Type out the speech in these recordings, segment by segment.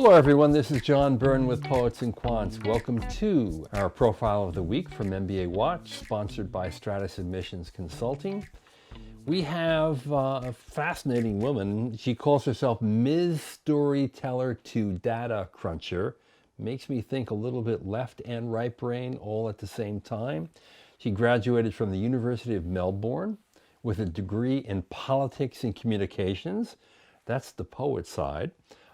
Hello everyone, this is John Byrne with Poets and Quants. Welcome to our Profile of the Week from MBA Watch, sponsored by Stratus Admissions Consulting. We have a fascinating woman. She calls herself Ms. Storyteller to Data Cruncher. Makes me think a little bit left and right brain all at the same time. She graduated from the University of Melbourne with a degree in politics and communications. That's the poet side.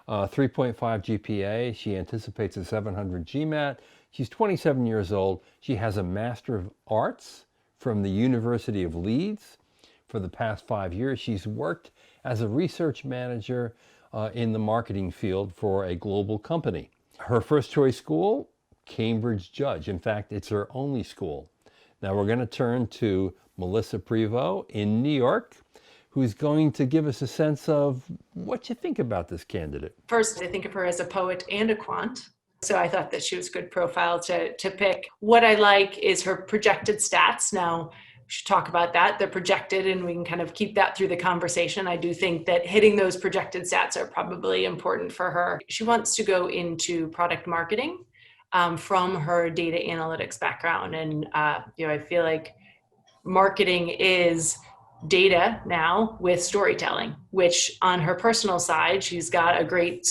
3.5 GPA. She anticipates a 700 GMAT. She's 27 years old. She has a Master of Arts from the University of Leeds. For the past 5 years, she's worked as a research manager in the marketing field for a global company. Her first choice school, Cambridge Judge. In fact, it's her only school. Now we're going to turn to Melisa Prevost in New York, who's going to give us a sense of what you think about this candidate. First, I think of her as a poet and a quant. So I thought that she was a good profile to pick. What I like is her projected stats. Now, we should talk about that. They're projected, and we can kind of keep that through the conversation. I do think that hitting those projected stats are probably important for her. She wants to go into product marketing from her data analytics background. And I feel like marketing is data now with storytelling, which on her personal side, she's got a great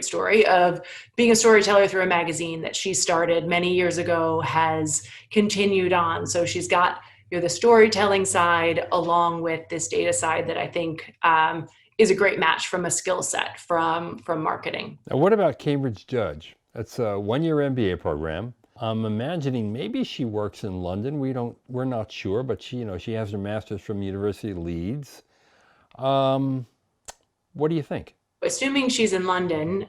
story of being a storyteller through a magazine that she started many years ago, has continued on. So she's got the storytelling side along with this data side that I think is a great match from a skill set from marketing. Now, what about Cambridge Judge? That's a one-year MBA program. I'm imagining maybe she works in London. We're not sure, but she has her master's from University of Leeds. What do you think? Assuming she's in London,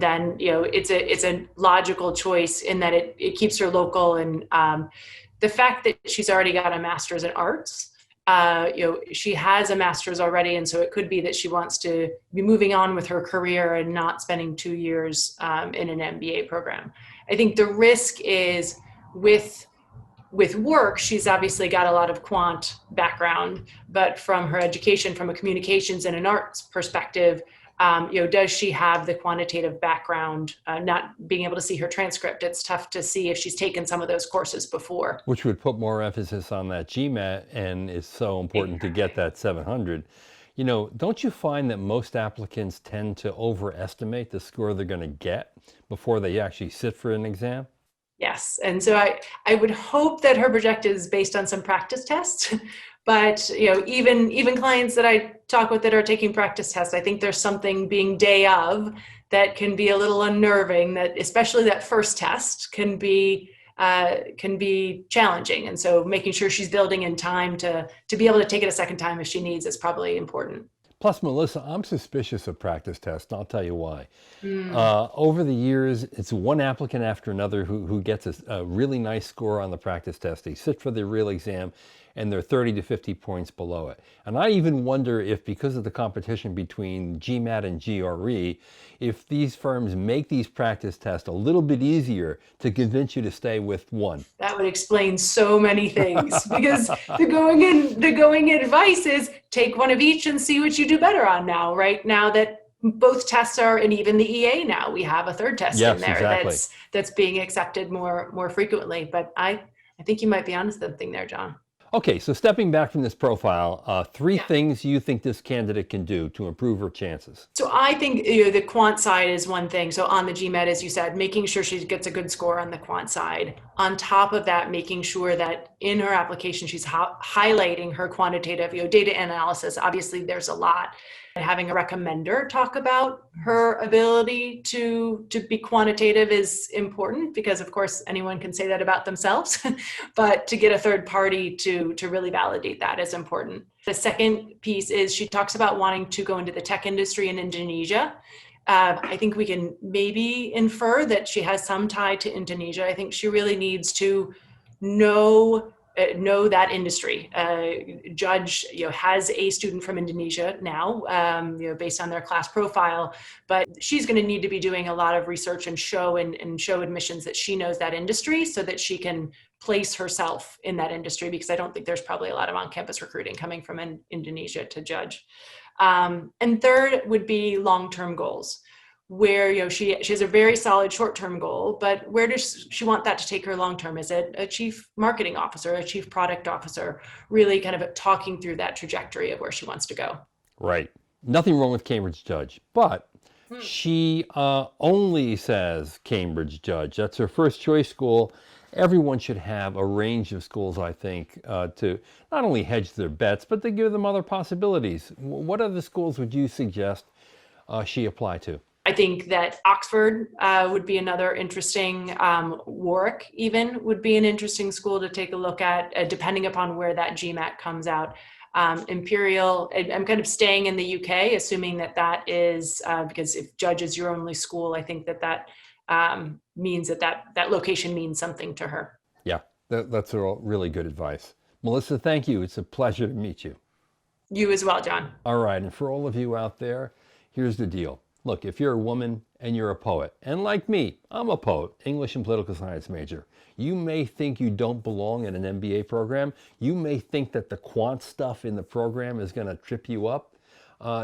then it's a logical choice in that it keeps her local, and the fact that she's already got a master's in arts. She has a master's already, and so it could be that she wants to be moving on with her career and not spending 2 years in an MBA program. I think the risk is with work, she's obviously got a lot of quant background, but from her education, from a communications and an arts perspective, does she have the quantitative background? Not being able to see her transcript, it's tough to see if she's taken some of those courses before. Which would put more emphasis on that GMAT, and it's so important to get that 700. Don't you find that most applicants tend to overestimate the score they're going to get before they actually sit for an exam? Yes, and so I would hope that her project is based on some practice tests. But even clients that I talk with that are taking practice tests, I think there's something being day of that can be a little unnerving. That especially that first test can be challenging, and so making sure she's building in time to be able to take it a second time if she needs is probably important. Plus, Melisa, I'm suspicious of practice tests, and I'll tell you why. Over the years, it's one applicant after another who gets a really nice score on the practice test. They sit for the real exam, and they're 30 to 50 points below it. And I even wonder if, because of the competition between GMAT and GRE, if these firms make these practice tests a little bit easier to convince you to stay with one. That would explain so many things, because the going advice is take one of each and see what you do better on now, right? Now that both tests are, and even the EA now, we have a third test in there. Exactly. that's being accepted more frequently. But I think you might be onto something there, John. Okay, so stepping back from this profile, three things you think this candidate can do to improve her chances. So I think the quant side is one thing. So on the GMAT, as you said, making sure she gets a good score on the quant side. On top of that, making sure that in her application, she's highlighting her quantitative data analysis. Obviously, there's a lot. Having a recommender talk about her ability to be quantitative is important, because of course anyone can say that about themselves, but to get a third party to really validate that is important. The second piece is she talks about wanting to go into the tech industry in Indonesia. I think we can maybe infer that she has some tie to Indonesia. I think she really needs to know that industry. Judge has a student from Indonesia now, based on their class profile, but she's going to need to be doing a lot of research and show admissions that she knows that industry, so that she can place herself in that industry, because I don't think there's probably a lot of on-campus recruiting coming from Indonesia to Judge. And third would be long-term goals. where, she has a very solid short-term goal, but where does she want that to take her long-term? Is it a chief marketing officer, a chief product officer? Really kind of talking through that trajectory of where she wants to go. Right. Nothing wrong with Cambridge Judge, but she only says Cambridge Judge. That's her first choice school. Everyone should have a range of schools, I think, to not only hedge their bets, but to give them other possibilities. What other schools would you suggest she apply to? I think that Oxford would be another interesting, Warwick even would be an interesting school to take a look at, depending upon where that GMAT comes out. Imperial, I'm kind of staying in the UK, assuming that is, because if Judge is your only school, I think that means that location means something to her. Yeah, that's all really good advice. Melisa, thank you. It's a pleasure to meet you. You as well, John. All right, and for all of you out there, here's the deal. Look, if you're a woman and you're a poet, and like me, I'm a poet, English and political science major, you may think you don't belong in an MBA program. You may think that the quant stuff in the program is going to trip you up.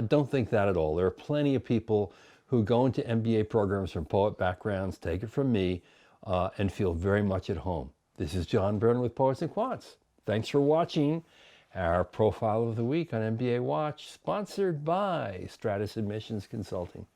Don't think that at all. There are plenty of people who go into MBA programs from poet backgrounds, take it from me, and feel very much at home. This is John Byrne with Poets and Quants. Thanks for watching our Profile of the Week on MBA Watch, sponsored by Stratus Admissions Consulting.